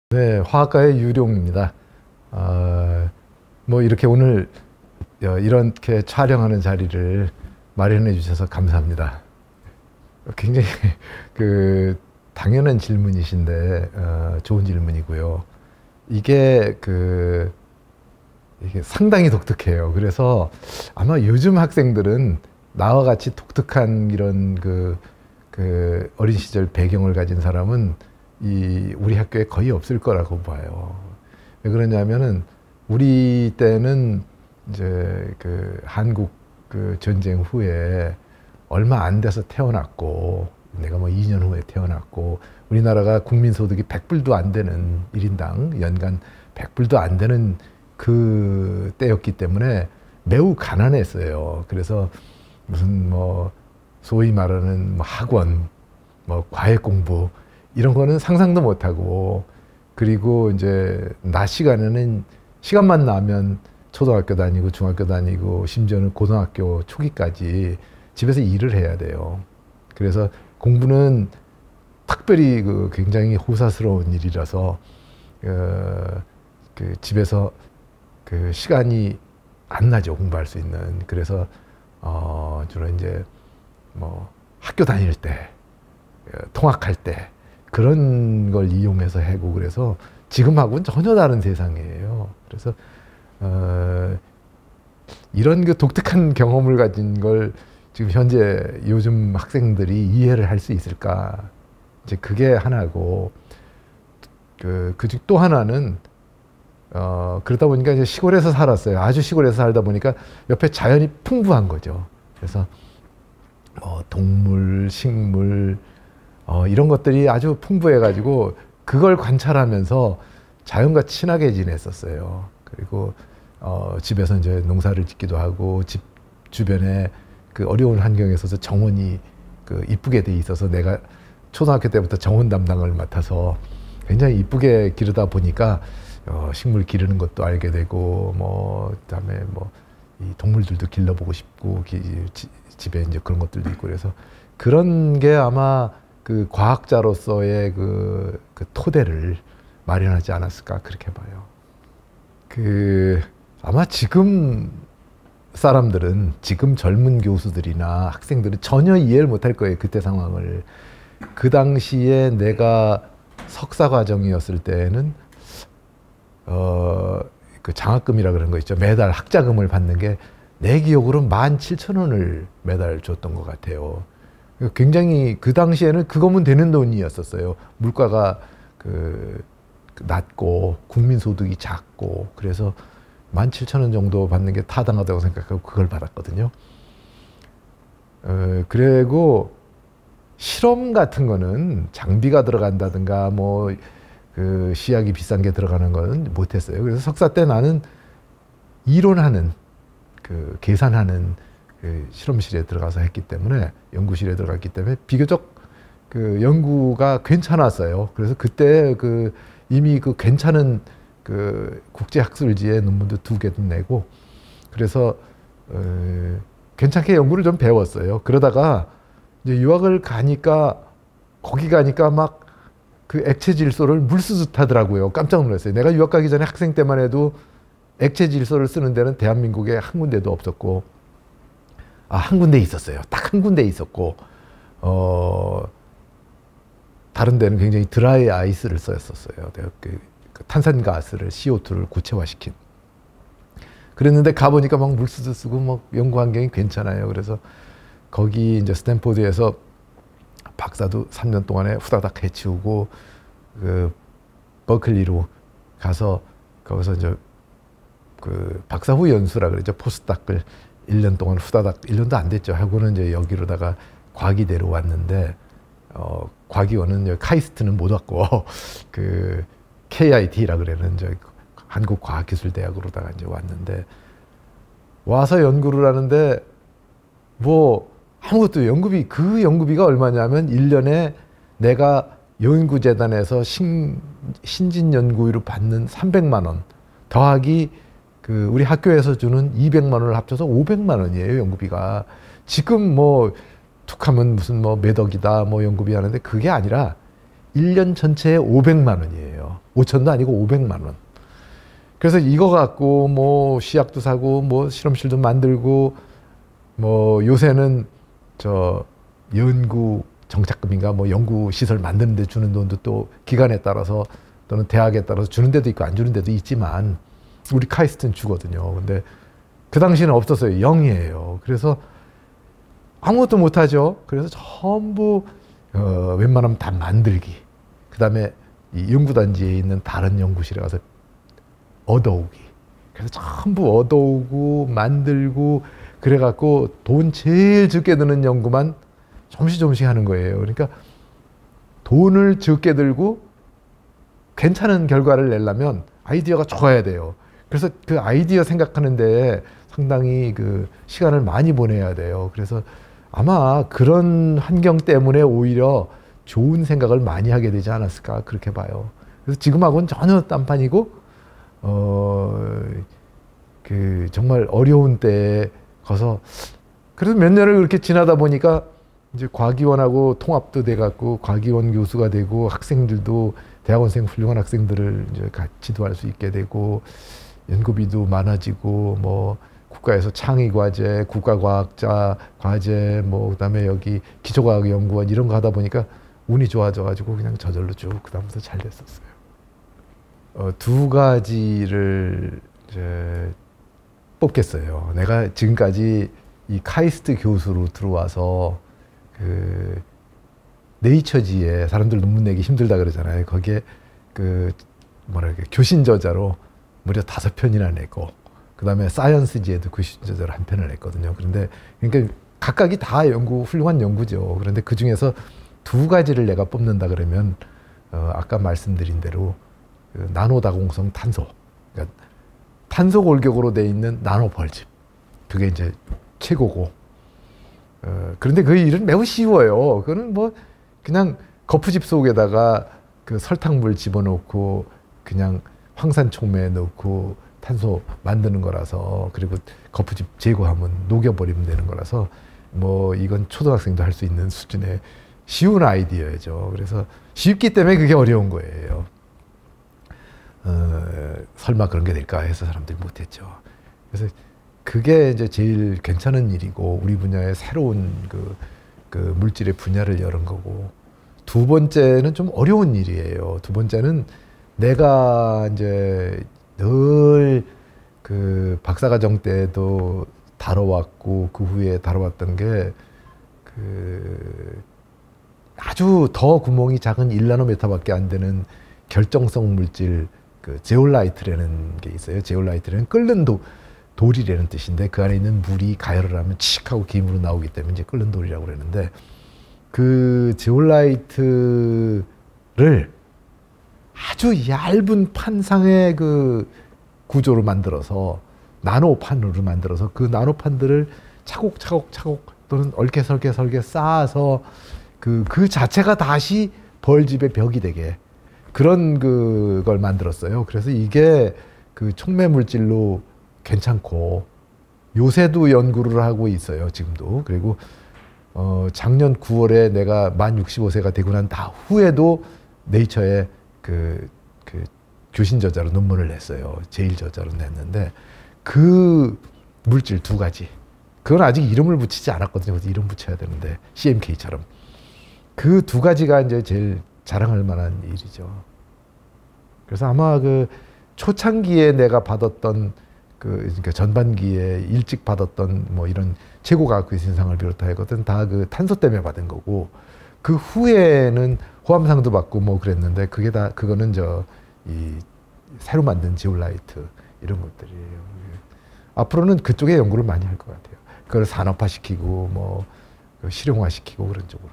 네, 화학과의 유룡입니다. 뭐 이렇게 오늘 이렇게 촬영하는 자리를 마련해 주셔서 감사합니다. 굉장히 당연한 질문이신데 좋은 질문이고요. 이게 이게 상당히 독특해요. 그래서 아마 요즘 학생들은 나와 같이 독특한 이런 어린 시절 배경을 가진 사람은 우리 학교에 거의 없을 거라고 봐요. 왜 그러냐면은 우리 때는 이제 한국 전쟁 후에 얼마 안 돼서 태어났고, 내가 뭐 2년 후에 태어났고, 우리나라가 국민소득이 100불도 안 되는 1인당 연간 100불도 안 되는 그 때였기 때문에 매우 가난했어요. 그래서 무슨 뭐 소위 말하는 뭐 학원, 뭐 과외 공부 이런 거는 상상도 못하고, 그리고 이제 낮 시간에는 시간만 나면 초등학교 다니고 중학교 다니고 심지어는 고등학교 초기까지 집에서 일을 해야 돼요. 그래서 공부는 특별히 굉장히 호사스러운 일이라서 집에서 시간이 안 나죠, 공부할 수 있는. 그래서 주로 이제 뭐 학교 다닐 때, 통학할 때 그런 걸 이용해서 하고, 그래서 지금하고는 전혀 다른 세상이에요. 그래서 이런 독특한 경험을 가진 걸 지금 현재 요즘 학생들이 이해를 할 수 있을까? 이제 그게 하나고, 그중 또 하나는 그러다 보니까 이제 시골에서 살았어요. 아주 시골에서 살다 보니까 옆에 자연이 풍부한 거죠. 그래서 동물, 식물 이런 것들이 아주 풍부해가지고 그걸 관찰하면서 자연과 친하게 지냈었어요. 그리고 집에서 이제 농사를 짓기도 하고, 집 주변에 어려운 환경에서 정원이 이쁘게 돼 있어서, 내가 초등학교 때부터 정원 담당을 맡아서 굉장히 이쁘게 기르다 보니까 식물 기르는 것도 알게 되고, 그다음에 이 동물들도 길러보고 싶고, 집에 이제 그런 것들도 있고, 그래서 그런 게 아마 과학자로서의 토대를 마련하지 않았을까, 그렇게 봐요. 아마 지금 사람들은, 지금 젊은 교수들이나 학생들은 전혀 이해를 못할 거예요, 그때 상황을. 그 당시에 내가 석사 과정이었을 때는 장학금이라 그런 거 있죠. 매달 학자금을 받는 게 내 기억으로 17,000원을 매달 줬던 것 같아요. 굉장히 그 당시에는 그거면 되는 돈이었었어요. 물가가 낮고 국민소득이 작고, 그래서 17,000원 정도 받는 게 타당하다고 생각하고 그걸 받았거든요. 그리고 실험 같은 거는 장비가 들어간다든가 시약이 비싼 게 들어가는 거는 못했어요. 그래서 석사 때 나는 이론하는, 계산하는 실험실에 들어가서 했기 때문에, 연구실에 들어갔기 때문에 비교적 연구가 괜찮았어요. 그래서 그때 이미 괜찮은 국제학술지에 논문도 2개도 내고, 그래서 괜찮게 연구를 좀 배웠어요. 그러다가 이제 유학을 가니까, 거기 가니까 막 액체 질소를 물수듯 하더라고요. 깜짝 놀랐어요. 내가 유학 가기 전에 학생 때만 해도 액체 질소를 쓰는 데는 대한민국에 한 군데도 없었고, 한 군데 있었어요. 딱 한 군데 있었고, 다른 데는 굉장히 드라이 아이스를 썼었어요. 탄산가스를, CO2를 구체화시킨. 그랬는데 가보니까 막 물수도 쓰고 연구 환경이 괜찮아요. 그래서 거기 이제 스탠포드에서 박사도 3년 동안에 후다닥 해치우고, 버클리로 가서 거기서 이제 박사 후 연수라 그러죠. 포스닥을 1년 동안 후다닥, 1년도 안 됐죠. 하고는 이제 여기로다가 과기대로 왔는데, 과기원은 카이스트는 못 왔고, KIT라 그러는 한국과학기술대학으로다가 이제 왔는데, 와서 연구를 하는데 아무것도 연구비가 얼마냐면 1년에 내가 연구재단에서 신진연구비로 받는 300만 원 더하기 우리 학교에서 주는 200만 원을 합쳐서 500만 원이에요, 연구비가. 지금 툭하면 무슨 몇 억이다 연구비 하는데, 그게 아니라 1년 전체에 500만 원이에요. 5천도 아니고 500만 원. 그래서 이거 갖고 뭐 시약도 사고 뭐 실험실도 만들고 뭐 요새는 저 연구 정착금인가 뭐 연구 시설 만드는 데 주는 돈도 또 기관에 따라서 또는 대학에 따라서 주는 데도 있고 안 주는 데도 있지만 우리 카이스트는 주거든요. 근데 그 당시에는 없었어요. 0이에요. 그래서 아무것도 못하죠. 그래서 전부 웬만하면 다 만들기. 그 다음에 이 연구단지에 있는 다른 연구실에 가서 얻어오기. 그래서 전부 얻어오고 만들고 그래갖고 돈 제일 적게 드는 연구만 조금씩 하는 거예요. 그러니까 돈을 적게 들고 괜찮은 결과를 내려면 아이디어가 좋아야 돼요. 그래서 그 아이디어 생각하는데 상당히 그 시간을 많이 보내야 돼요. 그래서 아마 그런 환경 때문에 오히려 좋은 생각을 많이 하게 되지 않았을까 그렇게 봐요. 그래서 지금하고는 전혀 딴판이고 그 정말 어려운 때에 가서 그래서 몇 년을 그렇게 지나다 보니까 이제 과기원하고 통합도 돼갖고 과기원 교수가 되고 학생들도 대학원생 훌륭한 학생들을 이제 지도할 수 있게 되고 연구비도 많아지고 뭐 국가에서 창의과제, 국가과학자 과제 뭐 그다음에 여기 기초과학연구원 이런 거 하다 보니까 운이 좋아져가지고 그냥 저절로 쭉 그다음부터 잘 됐었어요. 두 가지를 이제 뽑겠어요. 내가 지금까지 이 카이스트 교수로 들어와서 그 네이처지에 사람들 논문 내기 힘들다 그러잖아요. 거기에 그 뭐랄까 교신 저자로 무려 5편이나 냈고 그 다음에 사이언스지에도 교신 저자로 1편을 냈거든요. 그런데 그러니까 각각이 다 훌륭한 연구죠. 그런데 그 중에서 두 가지를 내가 뽑는다 그러면 아까 말씀드린 대로 그 나노 다공성 탄소, 그러니까 탄소 골격으로 돼 있는 나노 벌집, 그게 이제 최고고. 그런데 그 일은 매우 쉬워요. 그거는 뭐 그냥 거푸집 속에다가 그 설탕물 집어넣고 그냥 황산초매에 넣고 탄소 만드는 거라서, 그리고 거푸집 제거하면 녹여버리면 되는 거라서 뭐 이건 초등학생도 할 수 있는 수준의 쉬운 아이디어죠. 그래서 쉽기 때문에 그게 어려운 거예요. 설마 그런 게 될까 해서 사람들이 못했죠. 그래서 그게 이제 제일 괜찮은 일이고 우리 분야의 새로운 그 물질의 분야를 여는 거고, 두 번째는 좀 어려운 일이에요. 두 번째는 내가 이제 늘 그 박사과정 때도 다뤄왔고 그 후에 다뤄왔던 게 그 아주 더 구멍이 작은 1나노미터밖에 안 되는 결정성 물질, 그 제올라이트라는 게 있어요. 제올라이트는 끓는 돌이라는 뜻인데 그 안에 있는 물이 가열을 하면 칙 하고 기름으로 나오기 때문에 이제 끓는 돌이라고 그러는데, 그 제올라이트를 아주 얇은 판상의 그 구조로 만들어서 나노판으로 만들어서 그 나노판들을 차곡차곡 또는 얽혀설계 쌓아서 그 자체가 다시 벌집의 벽이 되게 그런 그걸 만들었어요. 그래서 이게 그 촉매 물질로 괜찮고 요새도 연구를 하고 있어요. 지금도. 그리고 작년 9월에 내가 만 65세가 되고 난 후에도 네이처에 그 교신 저자로 논문을 냈어요. 제일 저자로 냈는데 그 물질 두 가지. 그건 아직 이름을 붙이지 않았거든요. 그래서 이름 붙여야 되는데 CMK처럼 그 두 가지가 이제 제일 자랑할 만한 일이죠. 그래서 아마 그 초창기에 내가 받았던 그러니까 전반기에 일찍 받았던 뭐 이런 최고과학교수상을 비롯하여든 다 그 탄소 때문에 받은 거고, 그 후에는 호암상도 받고 뭐 그랬는데 그게 다 그거는 이 새로 만든 제올라이트 이런 것들이에요. 앞으로는 그쪽에 연구를 많이 할 것 같아요. 그걸 산업화시키고 뭐 실용화시키고 그런 쪽으로.